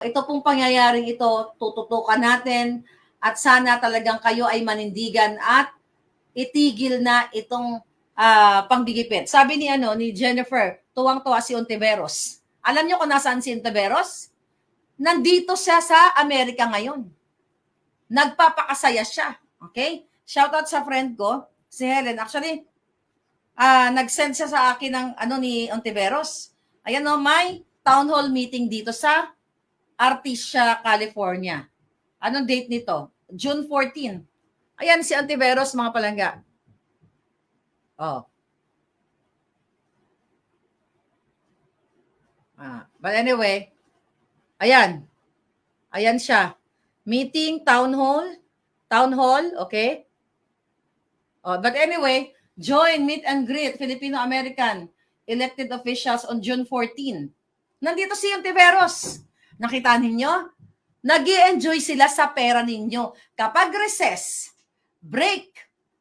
Ito pong pangyayaring ito, tututukan natin at sana talagang kayo ay manindigan at itigil na itong panggigipit. Sabi ni Jennifer, tuwang-tuwa si Ontiveros. Alam niyo kung nasaan si Ontiveros? Nandito siya sa Amerika ngayon. Nagpapakasaya siya. Okay? Shoutout sa friend ko, si Helen. Actually, nag-send siya sa akin ng ni Ontiveros. Ayan may town hall meeting dito sa Artesia, California. Anong date nito? June 14. Ayan si Ontiveros, mga palangga. Oh. But anyway, ayan. Ayan siya. Meeting, town hall, okay? But anyway, join, meet and greet Filipino-American elected officials on June 14. Nandito si Ontiveros. Nakita ninyo? Nag-i-enjoy sila sa pera ninyo. Kapag recess, break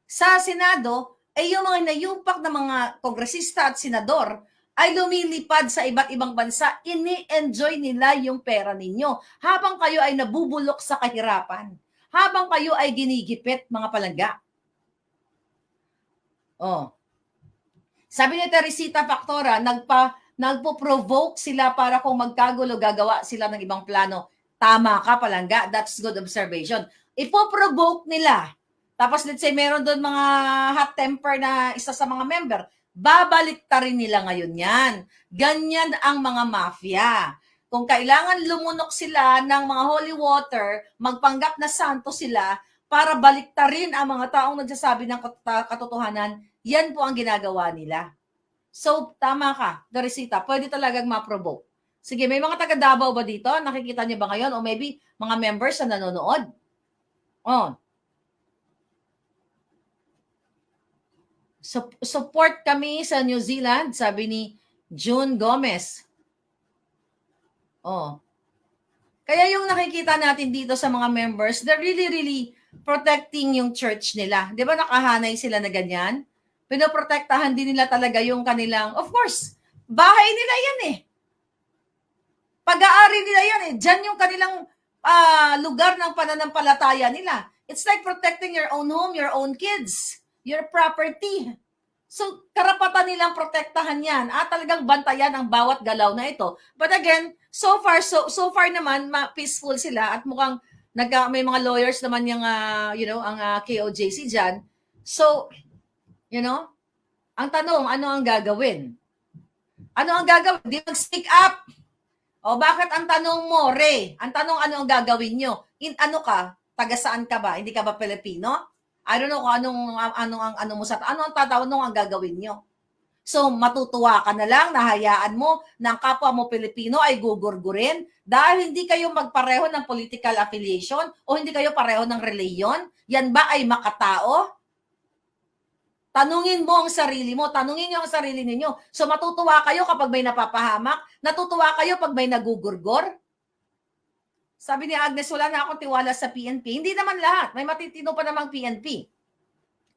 sa Senado, yung mga nayumpak na mga kongresista at senador ay lumilipad sa iba't ibang bansa, ini-enjoy nila yung pera ninyo habang kayo ay nabubulok sa kahirapan, habang kayo ay ginigipit, mga palangga. Sabi ni Teresita Factora, nagpo-provoke sila para kung magkagulo, gagawa sila ng ibang plano. Tama ka, palangga. That's good observation. Ipo-provoke nila. Tapos let's say meron doon mga hot temper na isa sa mga member, babalik ta rin nila ngayon yan. Ganyan ang mga mafia. Kung kailangan lumunok sila ng mga holy water, magpanggap na santo sila para baliktarin ang mga taong nagsasabi ng katotohanan, yan po ang ginagawa nila. So, tama ka, Teresita. Pwede talagang ma-provoke. Sige, may mga taga Davao ba dito? Nakikita niyo ba ngayon? O maybe mga members na nanonood? Support kami sa New Zealand, sabi ni June Gomez. Kaya yung nakikita natin dito sa mga members, they're really protecting yung church nila. Di ba nakahanay sila na ganyan? Pinoprotektahan din nila talaga yung kanilang, of course, bahay nila yan eh. Pag-aari nila yan eh. Diyan yung kanilang lugar ng pananampalataya nila. It's like protecting your own home, your own kids, your property. So, karapatan nilang protektahan yan at talagang bantayan ang bawat galaw na ito. But again, so far naman, peaceful sila at mukhang may mga lawyers naman yung, ang KOJC dyan. So, ang tanong, ano ang gagawin? Ano ang gagawin? Di mag-speak up. Bakit ang tanong mo, Ray? Ang tanong, ano ang gagawin nyo? Ano ka? Taga saan ka ba? Hindi ka ba Pilipino? I don't know kung ano mo sa ano ang tatanong ang gagawin nyo. So, matutuwa ka na lang, nahayaan mo na ang kapwa mo Pilipino ay gugurgurin dahil hindi kayo magpareho ng political affiliation o hindi kayo pareho ng reliyon? Yan ba ay makatao? Tanungin mo ang sarili mo, tanungin niyo ang sarili ninyo. So, matutuwa kayo kapag may napapahamak? Natutuwa kayo pag may nagugurgor? Sabi ni Agnes, wala na akong tiwala sa PNP. Hindi naman lahat. May matitino pa namang PNP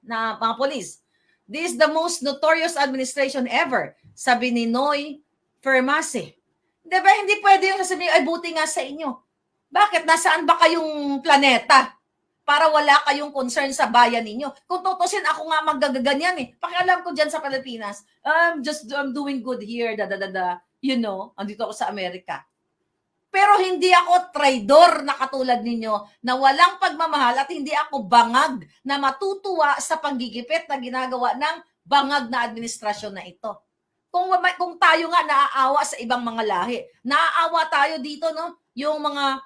na mga polis. This is the most notorious administration ever. Sabi ni Noy Fermase. Diba, hindi pwede yung sasabihin, ay buti nga sa inyo. Bakit? Nasaan ba kayong planeta? Para wala kayong concern sa bayan ninyo. Kung tutusin, ako nga magagaganyan eh. Pakialam ko dyan sa Pilipinas, I'm doing good here, andito ako sa Amerika. Pero hindi ako traidor na katulad ninyo na walang pagmamahal at hindi ako bangag na matutuwa sa panggigipit na ginagawa ng bangag na administrasyon na ito. Kung tayo nga naaawa sa ibang mga lahi, naaawa tayo dito, no? Yung mga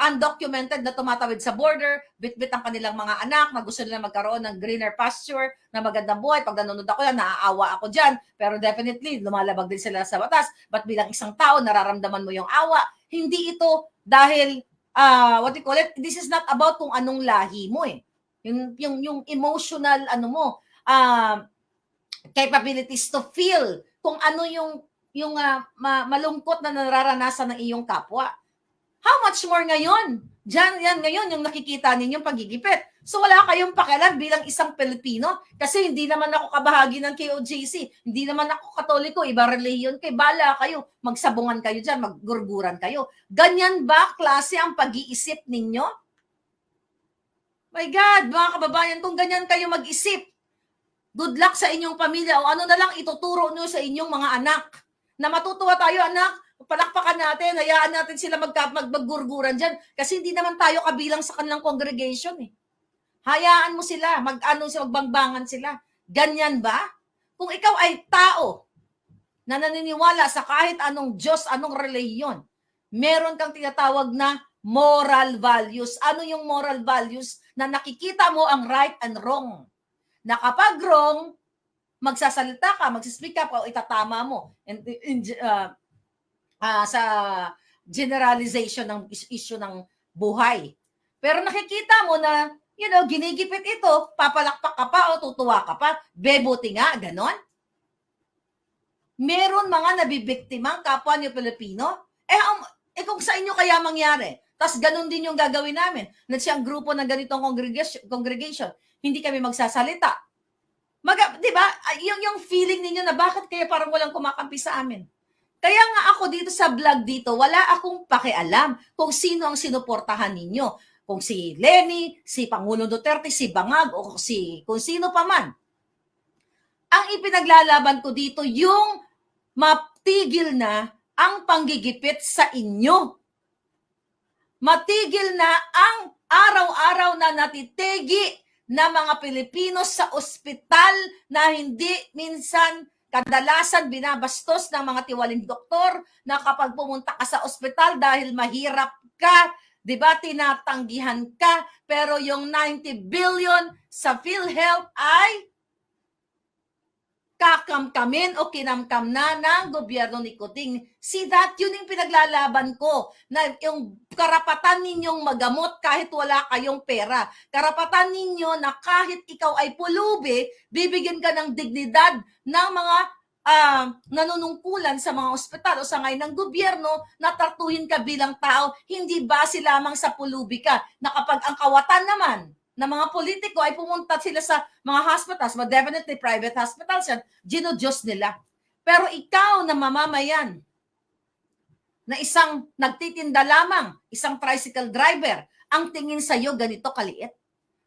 undocumented na tumatawid sa border, bit-bit ang kanilang mga anak na gusto nila magkaroon ng greener pasture, na magandang buhay. Pag nanonood ako yan, naaawa ako dyan. Pero definitely, lumalabag din sila sa batas. But bilang isang tao, nararamdaman mo yung awa. Hindi ito dahil, this is not about kung anong lahi mo eh. Yung emotional, capabilities to feel kung ano yung malungkot na nararanasan ng iyong kapwa. How much more ngayon? Diyan, yan ngayon yung nakikita ninyong pagigipit. So wala kayong pakialam bilang isang Pilipino kasi hindi naman ako kabahagi ng KOJC. Hindi naman ako Katoliko, iba relihiyon kayo. Bala kayo, magsabungan kayo dyan, maggurguran kayo. Ganyan ba klase ang pag-iisip ninyo? My God, mga kababayan, kung ganyan kayo mag-isip, good luck sa inyong pamilya o ano na lang ituturo nyo sa inyong mga anak. Na matutuwa tayo, anak, palakpakan natin, hayaan natin sila maggurguran dyan. Kasi hindi naman tayo kabilang sa kanilang congregation eh. Hayaan mo sila, magbangbangan sila. Ganyan ba? Kung ikaw ay tao na naniniwala sa kahit anong Diyos, anong relihiyon, meron kang tinatawag na moral values. Ano yung moral values? Na nakikita mo ang right and wrong. Na kapag wrong, magsasalita ka, magsispeak up o itatama mo. Sa generalization ng issue ng buhay. Pero nakikita mo na, ginigipit ito, papalakpak ka pa o tutuwa ka pa, bebuti nga, ganon. Meron mga nabibiktimang kapwa niyo Pilipino, kung sa inyo kaya mangyari, tas ganon din yung gagawin namin, na siyang grupo ng ganitong congregation, hindi kami magsasalita. Di ba? Yung feeling ninyo na bakit kaya parang walang kumakampi sa amin. Kaya nga ako dito sa vlog dito, wala akong pakialam kung sino ang sinuportahan ninyo. Kung si Lenny, si Pangulong Duterte, si Bangag, o kung sino pa man. Ang ipinaglalaban ko dito, yung matigil na ang panggigipit sa inyo. Matigil na ang araw-araw na natitigi na mga Pilipino sa ospital na hindi minsan kadalasan binabastos ng mga tiwaling doktor na kapag pumunta ka sa ospital dahil mahirap ka, di ba, tinatanggihan ka, pero yung 90 billion sa PhilHealth ay kakamkamin o kinamkam na ng gobyerno ni Kuting. See that? Yun yung pinaglalaban ko, na yung karapatan ninyong magamot kahit wala kayong pera. Karapatan ninyo na kahit ikaw ay pulubi, bibigyan ka ng dignidad ng mga nanunungkulan sa mga ospital o sa ngayon ng gobyerno na tratuhin ka bilang tao, hindi base lamang sa pulubi ka, na kapag ang kawatan naman na mga politiko ay pumunta sila sa mga hospitals, but definitely private hospitals yan, ginodiyos nila. Pero ikaw na mamamayan, na isang nagtitinda lamang, isang tricycle driver, ang tingin sa iyo ganito kaliit.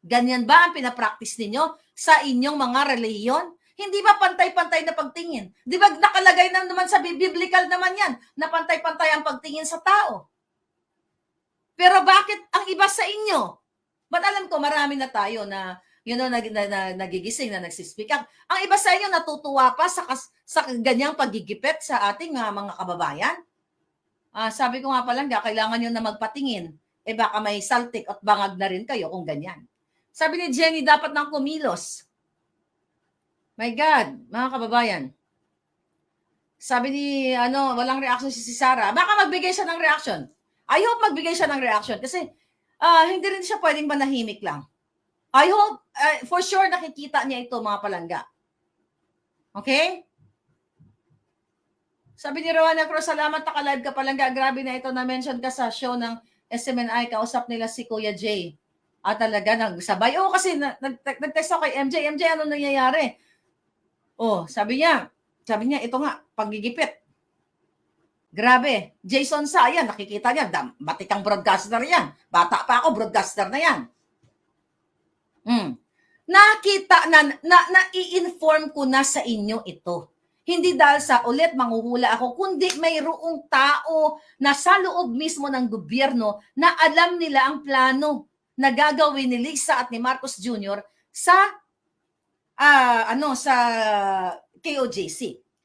Ganyan ba ang pinapractice ninyo sa inyong mga relihiyon? Hindi ba pantay-pantay na pagtingin? Di ba nakalagay na naman sa biblical naman yan, na pantay-pantay ang pagtingin sa tao? Pero bakit ang iba sa inyo? But alam ko, marami na tayo na, nagigising, na nagsispeak up. Ang iba sa inyo natutuwa pa sa ganyang pagigipit sa ating mga kababayan. Sabi ko nga pala, kailangan nyo na magpatingin. Baka may saltik at bangag na rin kayo kung ganyan. Sabi ni Jenny, dapat nang kumilos. My God, mga kababayan. Sabi ni, walang reaction si Sarah. Baka magbigay siya ng reaction. I hope magbigay siya ng reaction kasi hindi rin siya pwedeng manahimik lang. I hope, for sure, nakikita niya ito, mga palangga. Okay? Sabi ni Rowana Cruz, salamat, naka-live ka palangga. Grabe na ito, na-mention ka sa show ng SMNI, kausap nila si Kuya Jay. Talaga, nagsabay. Kasi nag-text ako kay MJ. MJ, ano nangyayari? Sabi niya, ito nga, panggigipit. Grabe. Jason Sa, yan, nakikita niya, batikang broadcaster yan. Bata pa ako, broadcaster na yan. Nakita na i-inform ko na sa inyo ito. Hindi dahil sa ulit manghuhula ako, kundi mayroong tao na sa loob mismo ng gobyerno na alam nila ang plano na gagawin ni Lisa at ni Marcos Jr. sa KOJC.